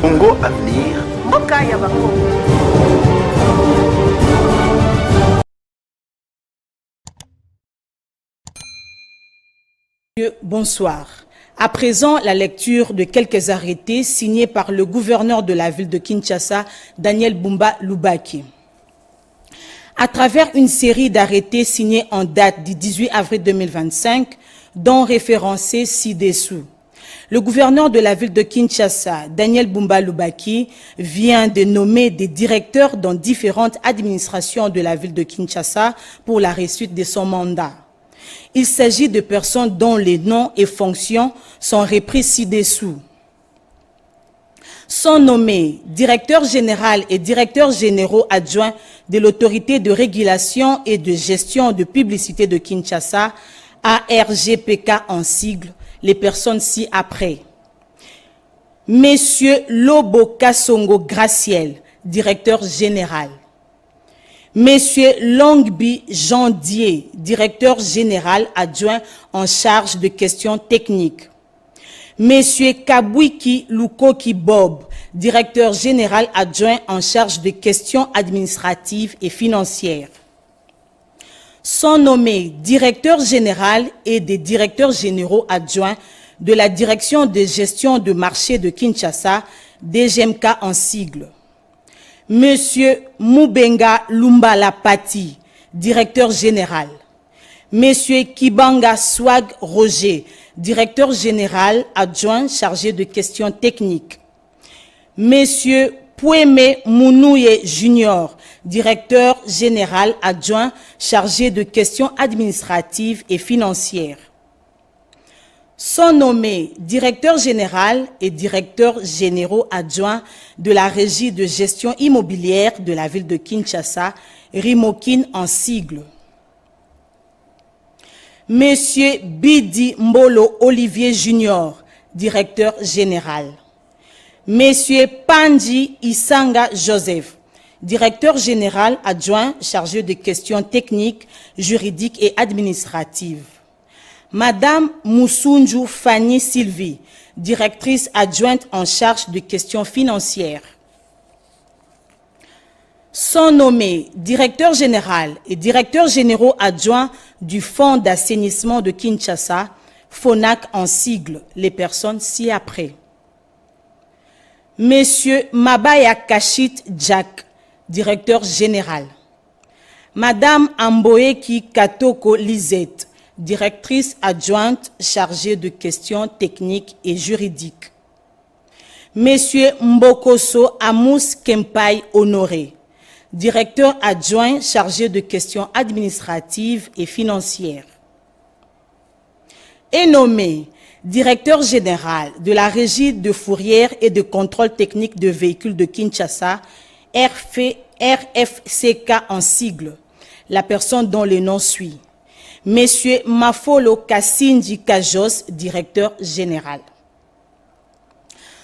Congo Avenir. Mboka ya Bakongo. Bonsoir. À présent, la lecture de quelques arrêtés signés par le gouverneur de la ville de Kinshasa, Daniel Bumba Lubaki. À travers une série d'arrêtés signés en date du 18 avril 2025, dont référencés ci-dessous. Le gouverneur de la ville de Kinshasa, Daniel Bumba Lubaki, vient de nommer des directeurs dans différentes administrations de la ville de Kinshasa pour la réussite de son mandat. Il s'agit de personnes dont les noms et fonctions sont repris ci-dessous. Sont nommés directeur général et directeurs généraux adjoints de l'autorité de régulation et de gestion de publicité de Kinshasa, ARGPK en sigle, les personnes ci-après. Monsieur Lobo Kassongo Graciel, directeur général. Monsieur Longbi Jandier, directeur général adjoint en charge de questions techniques. Monsieur Kabwiki Lukoki Bob, directeur général adjoint en charge de questions administratives et financières. Sont nommés directeur général et des directeurs généraux adjoints de la direction de gestion de marché de Kinshasa, DGMK en sigle. Monsieur Mubenga Lumbala Pati, directeur général. Monsieur Kibanga Swag Roger, directeur général adjoint chargé de questions techniques. Monsieur Poueme Mounouye Junior, directeur général adjoint chargé de questions administratives et financières. Sont nommés directeur général et directeurs généraux adjoints de la régie de gestion immobilière de la ville de Kinshasa, Rimokin en sigle. Monsieur Bidi Mbolo Olivier Junior, directeur général. Monsieur Pandji Isanga Joseph, directeur général adjoint chargé de questions techniques, juridiques et administratives. Madame Moussounjou Fanny Sylvie, directrice adjointe en charge de questions financières. Sont nommés directeur général et directeurs généraux adjoints du Fonds d'assainissement de Kinshasa, FONAC en sigle, les personnes ci-après. Monsieur Mabaya Kachit Jack, directeur général. Madame Amboeki Katoko Lisette, directrice adjointe chargée de questions techniques et juridiques. Monsieur Mbokoso Amous Kempai Honoré, directeur adjoint chargé de questions administratives et financières. Est nommé directeur général de la régie de fourrière et de contrôle technique de véhicules de Kinshasa, RFCK en sigle, la personne dont le nom suit. Monsieur Mafolo Kassinji Kajos, directeur général.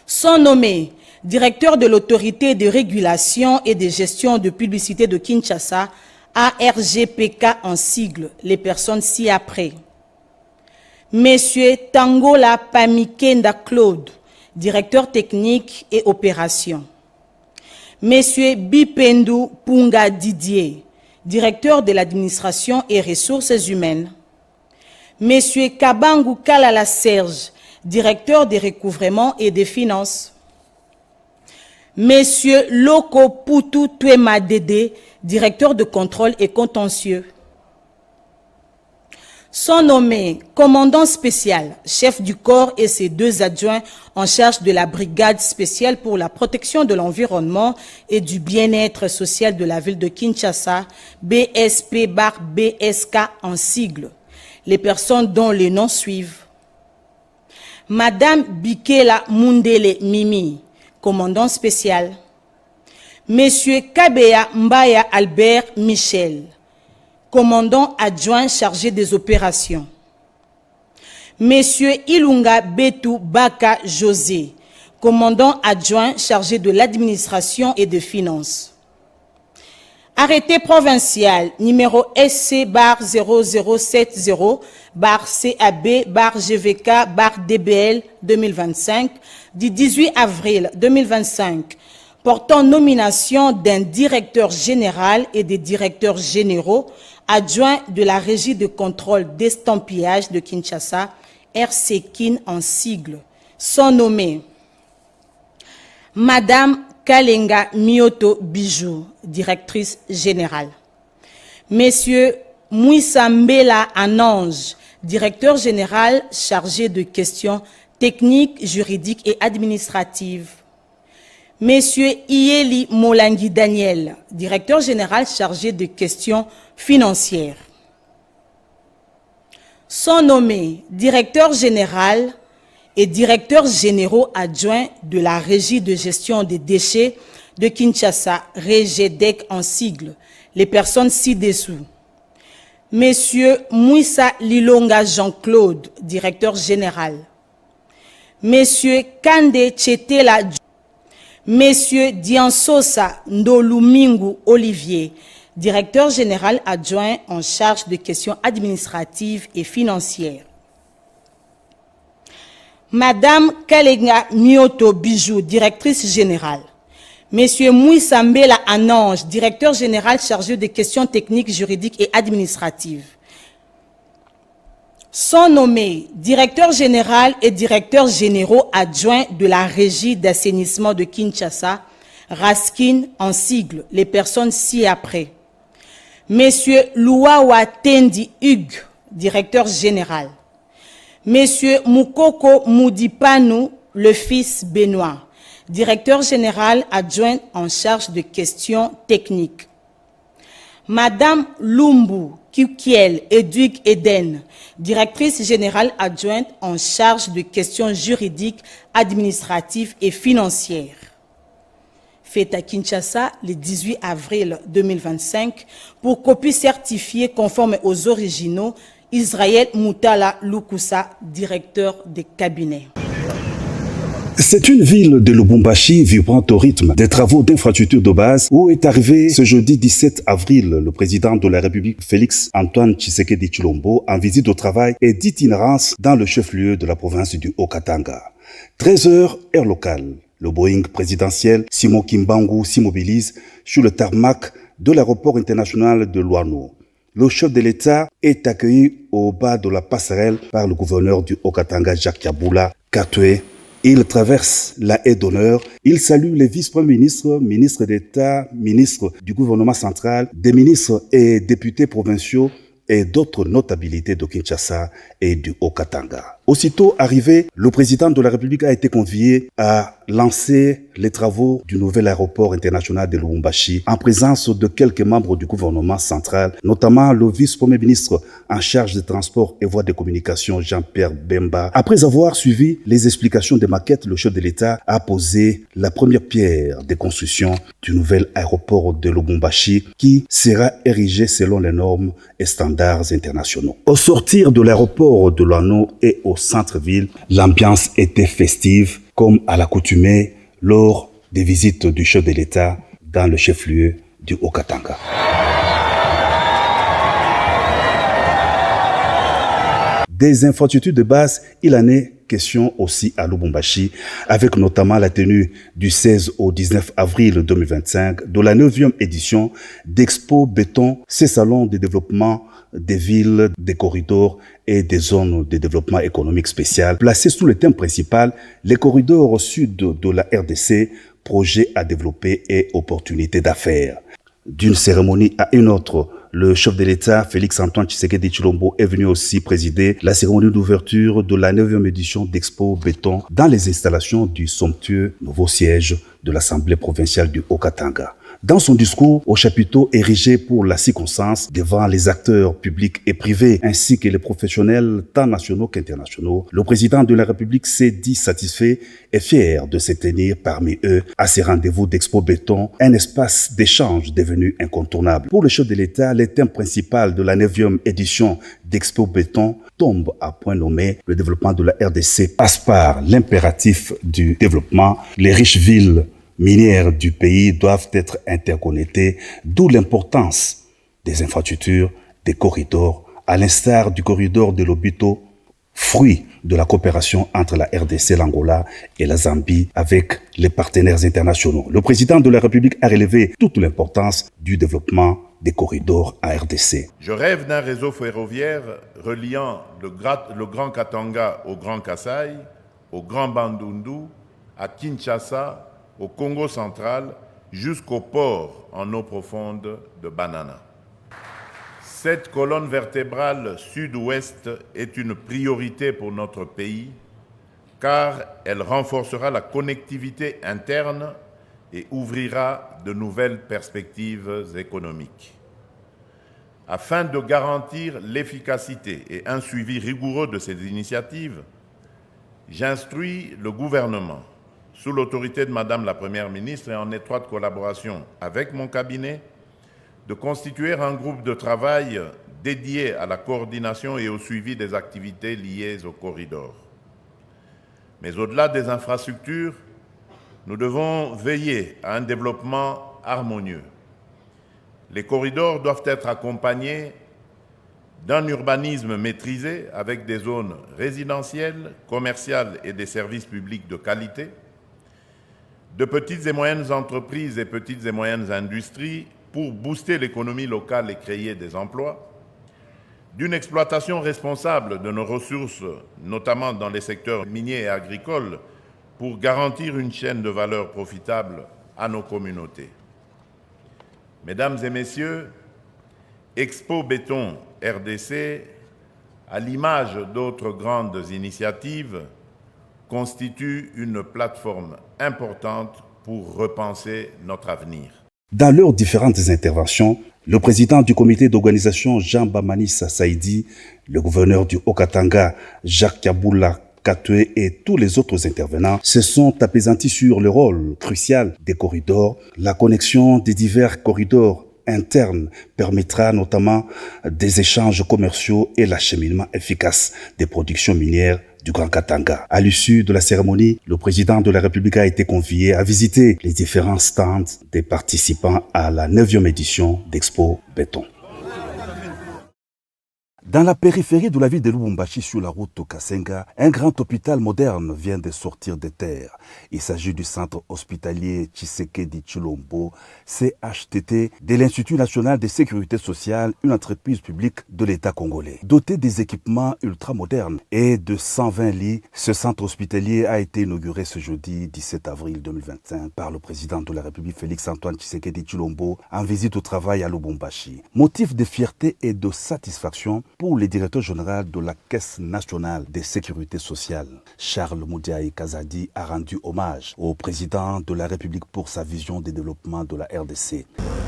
Sont nommés directeur de l'autorité de régulation et de gestion de publicité de Kinshasa, ARGPK en sigle, les personnes ci-après. Monsieur Tangola Pamikenda Claude, directeur technique et opération. Monsieur Bipendu Punga Didier, directeur de l'administration et ressources humaines. Monsieur Kabangu Kalala Serge, directeur des recouvrements et des finances. Monsieur Loko Poutou Twema Dede, directeur de contrôle et contentieux. Sont nommés commandant spécial, chef du corps et ses deux adjoints en charge de la brigade spéciale pour la protection de l'environnement et du bien-être social de la ville de Kinshasa, BSP-BSK en sigle, les personnes dont les noms suivent. Madame Bikela Mundele Mimi, commandant spécial. Monsieur Kabeya Mbaya Albert Michel, commandant adjoint chargé des opérations. Monsieur Ilunga Betu Baka José, commandant adjoint chargé de l'administration et des finances. Arrêté provincial numéro SC-0070-CAB-GVK-DBL 2025 du 18 avril 2025 portant nomination d'un directeur général et des directeurs généraux adjoints de la Régie de contrôle d'estampillage de Kinshasa, RCKIN en sigle, sont nommés Madame Kalenga Mioto Bijou, directrice générale. Monsieur Mouissambela Anange, directeur général chargé de questions techniques, juridiques et administratives. Monsieur Ieli Molangi Daniel, directeur général chargé de questions financières. Sont nommés directeur général et directeurs généraux adjoints de la Régie de gestion des déchets de Kinshasa, REGEDEC en sigle, les personnes ci-dessous. Monsieur Mouissa Lilonga Jean-Claude, directeur général. Monsieur Kande Chetela, Monsieur Diansosa Ndolumingu Olivier, directeur général adjoint en charge de questions administratives et financières. Madame Kalenga Mioto Bijou, directrice générale. Monsieur Mouissambela Anange, directeur général chargé des questions techniques, juridiques et administratives. Sont nommés directeur général et directeurs généraux adjoints de la Régie d'assainissement de Kinshasa, RASKIN en sigle, les personnes ci-après. Monsieur Louawa Tendi Hugues, directeur général. Monsieur Moukoko Moudipanu, le fils Benoît, directeur général adjoint en charge de questions techniques. Madame Lumbu Kikiel Edwig Eden, directrice générale adjointe en charge de questions juridiques, administratives et financières. Fait à Kinshasa le 18 avril 2025 pour copie certifiée conforme aux originaux. Israël Moutala Lukusa, directeur des cabinets. C'est une ville de Lubumbashi vibrante au rythme des travaux d'infrastructure de base où est arrivé ce jeudi 17 avril le président de la République Félix Antoine Tshisekedi Tshilombo en visite au travail et d'itinérance dans le chef-lieu de la province du Haut-Katanga. 13h, heure locale. Le Boeing présidentiel Simon Kimbangu s'immobilise sur le tarmac de l'aéroport international de Luano. Le chef de l'État est accueilli au bas de la passerelle par le gouverneur du Haut-Katanga, Jacques Yaboula Katoué. Il traverse la haie d'honneur. Il salue les vice-premiers ministres, ministres d'État, ministres du gouvernement central, des ministres et députés provinciaux et d'autres notabilités de Kinshasa et du Haut-Katanga. Aussitôt arrivé, le président de la République a été convié à lancer les travaux du nouvel aéroport international de Lubumbashi en présence de quelques membres du gouvernement central, notamment le vice-premier ministre en charge des transports et voies de communication Jean-Pierre Bemba. Après avoir suivi les explications des maquettes, le chef de l'État a posé la première pierre de construction du nouvel aéroport de Lubumbashi qui sera érigé selon les normes et standards internationaux. Au sortir de l'aéroport de Luano et au centre-ville, l'ambiance était festive comme à l'accoutumée lors des visites du chef de l'État dans le chef-lieu du Haut-Katanga. Des infrastructures de base, il en est question aussi à Lubumbashi, avec notamment la tenue du 16 au 19 avril 2025 de la 9e édition d'Expo Béton, ces salons de développement des villes, des corridors et des zones de développement économique spécial, placés sous le thème principal, les corridors au sud de la RDC, projets à développer et opportunités d'affaires. D'une cérémonie à une autre, le chef de l'État, Félix Antoine Tshisekedi Tshilombo, est venu aussi présider la cérémonie d'ouverture de la 9e édition d'Expo Béton dans les installations du somptueux nouveau siège de l'Assemblée provinciale du Haut-Katanga. Dans son discours au chapiteau érigé pour la circonstance devant les acteurs publics et privés ainsi que les professionnels tant nationaux qu'internationaux, le président de la République s'est dit satisfait et fier de se tenir parmi eux à ces rendez-vous d'Expo Béton, un espace d'échange devenu incontournable. Pour le chef de l'État, le thème principal de la 9e édition d'Expo Béton tombe à point nommé. Le développement de la RDC passe par l'impératif du développement. Les riches villes minières du pays doivent être interconnectées, d'où l'importance des infrastructures, des corridors, à l'instar du corridor de Lobito, fruit de la coopération entre la RDC, l'Angola et la Zambie avec les partenaires internationaux. Le président de la République a relevé toute l'importance du développement des corridors à RDC. Je rêve d'un réseau ferroviaire reliant le Grand Katanga au Grand Kasaï, au Grand Bandundu, à Kinshasa, au Congo central, jusqu'au port en eau profonde de Banana. Cette colonne vertébrale sud-ouest est une priorité pour notre pays car elle renforcera la connectivité interne et ouvrira de nouvelles perspectives économiques. Afin de garantir l'efficacité et un suivi rigoureux de ces initiatives, j'instruis le gouvernement, sous l'autorité de Madame la Première ministre et en étroite collaboration avec mon cabinet, de constituer un groupe de travail dédié à la coordination et au suivi des activités liées au corridor. Mais au-delà des infrastructures, nous devons veiller à un développement harmonieux. Les corridors doivent être accompagnés d'un urbanisme maîtrisé avec des zones résidentielles, commerciales et des services publics de qualité, de petites et moyennes entreprises et petites et moyennes industries pour booster l'économie locale et créer des emplois, d'une exploitation responsable de nos ressources, notamment dans les secteurs miniers et agricoles, pour garantir une chaîne de valeur profitable à nos communautés. Mesdames et messieurs, Expo Béton RDC, à l'image d'autres grandes initiatives, constitue une plateforme importante pour repenser notre avenir. Dans leurs différentes interventions, le président du comité d'organisation Jean Bamanissa Saïdi, le gouverneur du Haut-Katanga Jacques Kaboula Katoué et tous les autres intervenants se sont apaisantis sur le rôle crucial des corridors. La connexion des divers corridors internes permettra notamment des échanges commerciaux et l'acheminement efficace des productions minières du Grand Katanga. À l'issue de la cérémonie, le président de la République a été convié à visiter les différents stands des participants à la 9e édition d'Expo Béton. Dans la périphérie de la ville de Lubumbashi, sur la route au Kasenga, un grand hôpital moderne vient de sortir de terre. Il s'agit du centre hospitalier Tshisekedi Tshilombo, CHTT, de l'Institut national de sécurité sociale, une entreprise publique de l'État congolais. Doté des équipements ultramodernes et de 120 lits, ce centre hospitalier a été inauguré ce jeudi 17 avril 2025 par le président de la République Félix-Antoine Tshisekedi Tshilombo en visite au travail à Lubumbashi. Motif de fierté et de satisfaction pour le directeur général de la Caisse nationale de sécurité sociale, Charles Moudiaï Kazadi, a rendu hommage au président de la République pour sa vision de développement de la RDC.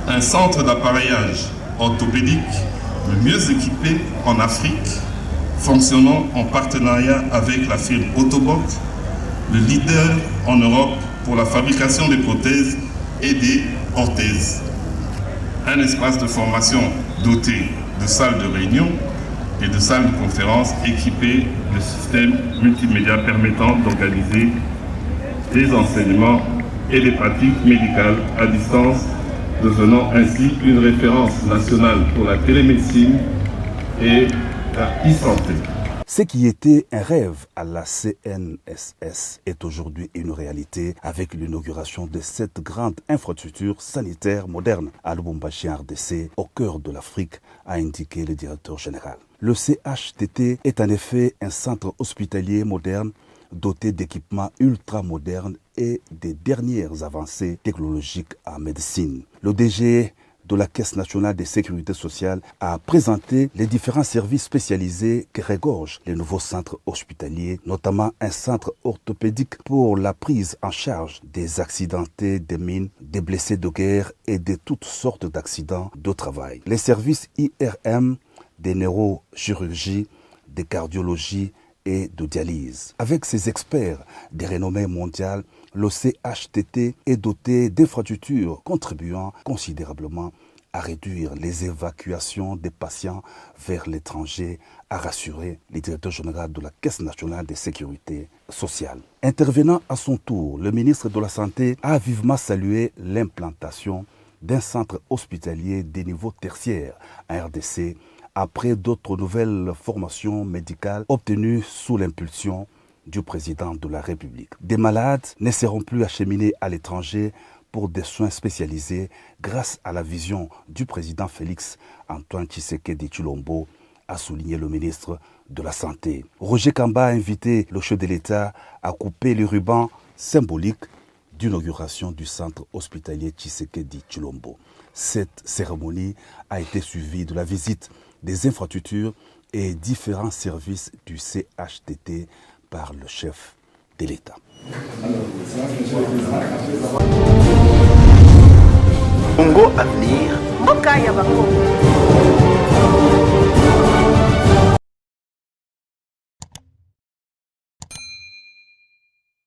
Un centre d'appareillage orthopédique le mieux équipé en Afrique, fonctionnant en partenariat avec la firme Autoboc, le leader en Europe pour la fabrication des prothèses et des orthèses. Un espace de formation doté de salles de réunion et de salles de conférence équipées de systèmes multimédia permettant d'organiser des enseignements et des pratiques médicales à distance, devenant ainsi une référence nationale pour la télémédecine et la e-santé. Ce qui était un rêve à la CNSS est aujourd'hui une réalité avec l'inauguration de cette grande infrastructure sanitaire moderne à Lubumbashi RDC, au cœur de l'Afrique, a indiqué le directeur général. Le CHTT est en effet un centre hospitalier moderne doté d'équipements ultra-modernes et des dernières avancées technologiques en médecine. Le DG de la Caisse nationale de sécurité sociale a présenté les différents services spécialisés qui regorgent les nouveaux centres hospitaliers, notamment un centre orthopédique pour la prise en charge des accidentés des mines, des blessés de guerre et de toutes sortes d'accidents de travail. Les services IRM, des neurochirurgies, de cardiologie et de dialyse. Avec ses experts de renommée mondiale, le CHTT est doté d'infrastructures contribuant considérablement à réduire les évacuations des patients vers l'étranger, a rassuré le directeur général de la Caisse nationale de sécurité sociale. Intervenant à son tour, le ministre de la Santé a vivement salué l'implantation d'un centre hospitalier de niveau tertiaire en RDC après d'autres nouvelles formations médicales obtenues sous l'impulsion du président de la République. Des malades ne seront plus acheminés à l'étranger pour des soins spécialisés grâce à la vision du président Félix Antoine Tshisekedi Tshilombo, a souligné le ministre de la Santé. Roger Kamba a invité le chef de l'État à couper le ruban symbolique d'inauguration du centre hospitalier Tshisekedi Tshilombo. Cette cérémonie a été suivie de la visite des infrastructures et différents services du CHTT par le chef de l'État. Congo Avenir.